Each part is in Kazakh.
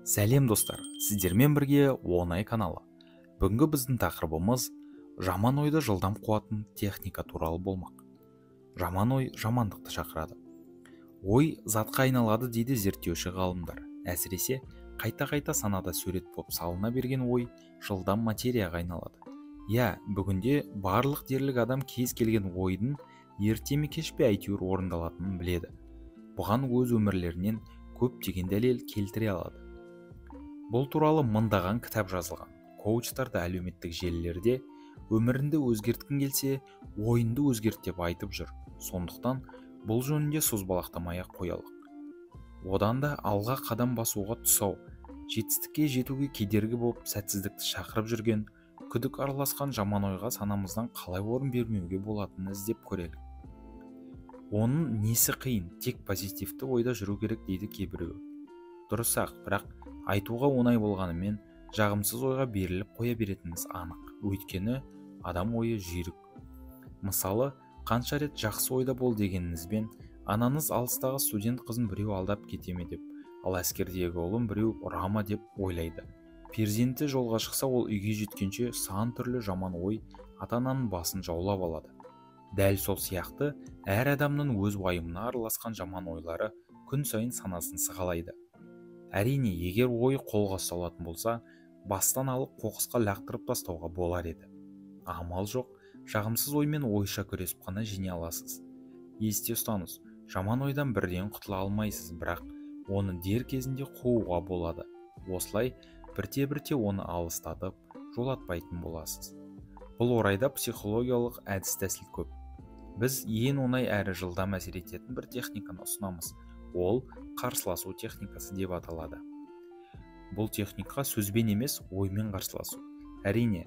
Сәлем достар, сіздермен бірге оңай каналы. Бүгінгі біздің тақырыбымыз жаман ойды жылдам қуатын техника туралы болмақ. Жаман ой жамандықты шақырады. Ой затқа айналады дейді зерттеуші ғалымдар. Әсіресе қайта-қайта санада сурет болып салына берген ой жылдам материяға айналады. Бүгінде барлық дерлік адам кез келген ойдың ерте ме кеш пе әйтеуір орындалатынын біледі. Бұған өз өмірлерінен көптеген дәлел келтіре алады. Бұл туралы мыңдаған кітап жазылған. Коучтарды әлеуметтік желілерде өміріңді өзгерткің келсе, ойыңды өзгерт деп айтып жүр. Сондықтан бұл жөнінде созбалақтамай-ақ қоялық. Одан да алға қадам басуға тұсау, жетістікке жетуге кедергі болып сәтсіздікті шақырып жүрген, күдік араласқан жаман ойға санамыздан қалай орын бермеуге болатынын іздеп көрелік. Оның несі қиын, тек позитивті ойда жүру керек дейді кейбіреуі. Дұрыс-ақ, бірақ айтуға оңай болғанымен жағымсыз ойға беріліп қоя беретініміз анық. Өйткені адам ойы жүйрік. Мысалы, қанша рет жақсы ойда бол дегеніңізбен анаңыз алыстағы студент қызын біреу алдап кете ме деп, ал әскердегі ұлын біреу ұра ма деп ойлайды. Перзенті жолға шықса, ол үйге жеткенше сан түрлі жаман ой ата-ананың басын жаулап алады. Дәл сол сияқты әр адамның өз уайымына араласқан жаман ойлары күн сайын санасын сығалайды. Әрине, егер ой қолға ұсталатын болса, бастан алып қоқысқа лақтырып тастауға болар еді. Амал жоқ, жағымсыз оймен ойша күресіп қана жеңе аласыз. Есте ұстаңыз, жаман ойдан бірден құтыла алмайсыз, бірақ оны дер кезінде қууға болады. Осылай бірте-бірте оны алыстатып, жолатпайтын боласыз. Бұл орайда психологиялық әдіс-тәсіл көп. Біз ең оңай әрі жылдам әсер ететін бір техниканы ұсынамыз. Ол қарсыласу техникасы деп аталады. Бұл техника сөзбен емес, оймен қарсыласу. Әрине,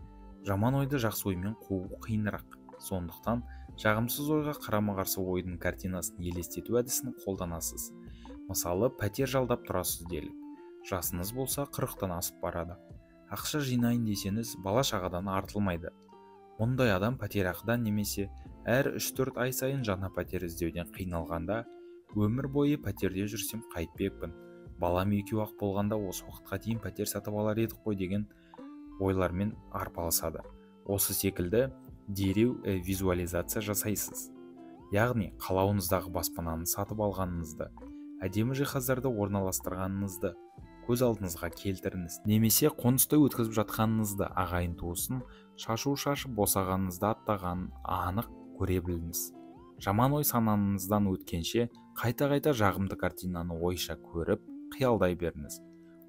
жаман ойды жақсы оймен қуу қиынырақ. Сондықтан жағымсыз ойға қарама-қарсы ойдың картинасын елестету әдісін қолданасыз. Мысалы, пәтер жалдап тұрасыз делік. Жасыңыз болса 40-тан асып барады. Ақша жинайын десеңіз, бала-шағадан артылмайды. Мұндай адам пәтерақыдан немесе әр 3-4 ай сайын жаңа пәтер іздеуден қиналғанда, өмір бойы пәтерде жүрсем қайтпекпін, балам екеу-ақ болғанда осы уақытқа дейін пәтер сатып алар едік қой деген ойлармен арпалысады. Осы секілді дереу визуализация жасайсыз. Яғни қалауыңыздағы баспананы сатып алғаныңызды, әдемі жиһаздарды орналастырғаныңызды көз алдыңызға келтіріңіз. Немесе қонысты өткізіп жатқаныңызды, ағайын туысын шашу шашып босағаныңызды аттағанын анық көре біліңіз. Жаман ой санаңыздан өткенше қайта-қайта жағымды картинаны ойша көріп, қиялдай беріңіз.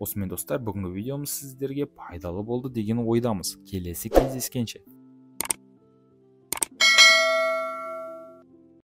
Осымен достар, бүгінгі видеомыз сіздерге пайдалы болды деген ойдамыз. Келесі кездескенше.